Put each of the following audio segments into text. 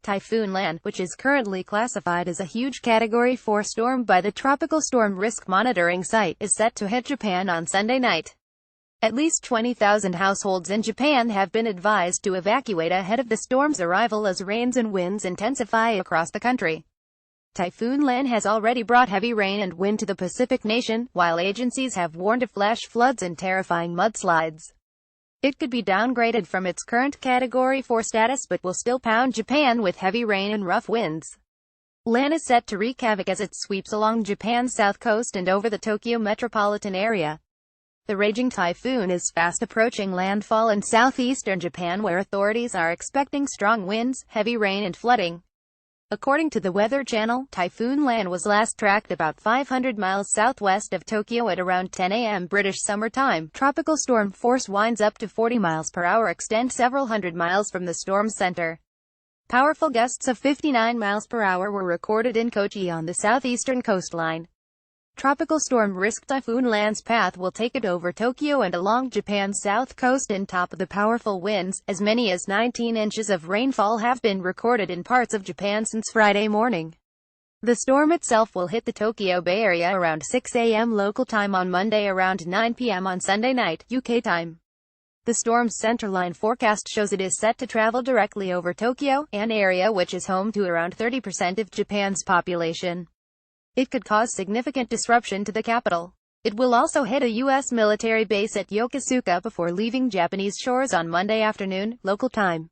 Typhoon Lan, which is currently classified as a huge Category 4 storm by the Tropical Storm Risk Monitoring Site, is set to hit Japan on Sunday night. At least 20,000 households in Japan have been advised to evacuate ahead of the storm's arrival as rains and winds intensify across the country. Typhoon Lan has already brought heavy rain and wind to the Pacific nation, while agencies have warned of flash floods and terrifying mudslides. It could be downgraded from its current Category 4 status but will still pound Japan with heavy rain and rough winds. Lan is set to wreak havoc as it sweeps along Japan's south coast and over the Tokyo metropolitan area. The raging typhoon is fast approaching landfall in southeastern Japan, where authorities are expecting strong winds, heavy rain and flooding. According to the Weather Channel, Typhoon Lan was last tracked about 500 miles southwest of Tokyo at around 10 a.m. British Summer Time. Tropical storm force winds up to 40 miles per hour extend several hundred miles from the storm's center. Powerful gusts of 59 miles per hour were recorded in Kochi on the southeastern coastline. Tropical storm risk Typhoon Lan's path will take it over Tokyo and along Japan's south coast. On top of the powerful winds, as many as 19 inches of rainfall have been recorded in parts of Japan since Friday morning. The storm itself will hit the Tokyo Bay Area around 6 a.m. local time on Monday, around 9 p.m. on Sunday night, UK time. The storm's centerline forecast shows it is set to travel directly over Tokyo, an area which is home to around 30% of Japan's population. It could cause significant disruption to the capital. It will also hit a U.S. military base at Yokosuka before leaving Japanese shores on Monday afternoon, local time.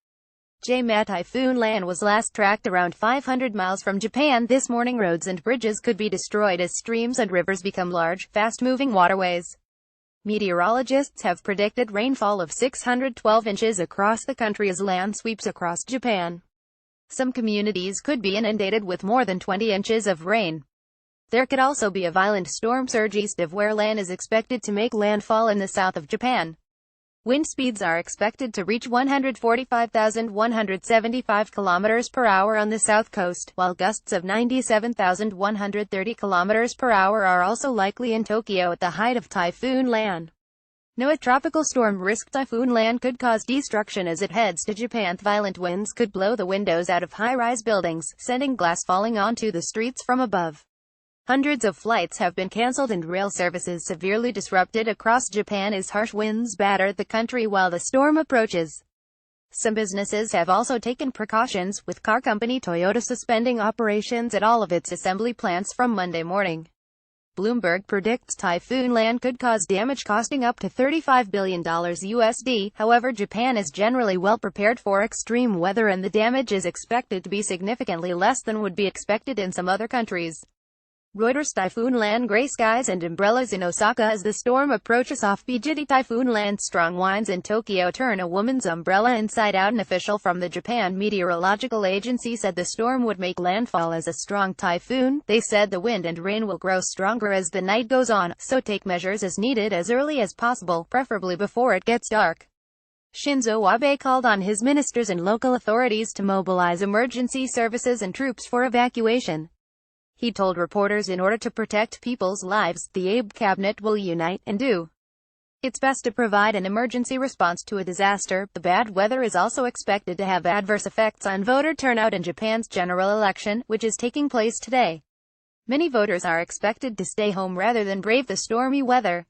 Typhoon Lan was last tracked around 500 miles from Japan this morning. Roads and bridges could be destroyed as streams and rivers become large, fast-moving waterways. Meteorologists have predicted rainfall of 612 inches across the country as Lan sweeps across Japan. Some communities could be inundated with more than 20 inches of rain. There could also be a violent storm surge east of where Lan is expected to make landfall in the south of Japan. Wind speeds are expected to reach 145,175 km per hour on the south coast, while gusts of 97,130 km per hour are also likely in Tokyo at the height of Typhoon Lan. A tropical storm risk Typhoon Lan could cause destruction as it heads to Japan. Violent winds could blow the windows out of high-rise buildings, sending glass falling onto the streets from above. Hundreds of flights have been cancelled and rail services severely disrupted across Japan as harsh winds batter the country while the storm approaches. Some businesses have also taken precautions, with car company Toyota suspending operations at all of its assembly plants from Monday morning. Bloomberg predicts Typhoon Lan could cause damage costing up to $35 billion USD. However, Japan is generally well prepared for extreme weather and the damage is expected to be significantly less than would be expected in some other countries. Reuters. Typhoon Lan, gray skies and umbrellas in Osaka as the storm approaches off Fujita. Typhoon Lan's strong winds in Tokyo turn a woman's umbrella inside out. An official from the Japan Meteorological Agency said the storm would make landfall as a strong typhoon. They said the wind and rain will grow stronger as the night goes on, so take measures as needed as early as possible, preferably before it gets dark. Shinzo Abe called on his ministers and local authorities to mobilize emergency services and troops for evacuation. He told reporters in order to protect people's lives, the Abe cabinet will unite and do its best to provide an emergency response to a disaster. The bad weather is also expected to have adverse effects on voter turnout in Japan's general election, which is taking place today. Many voters are expected to stay home rather than brave the stormy weather.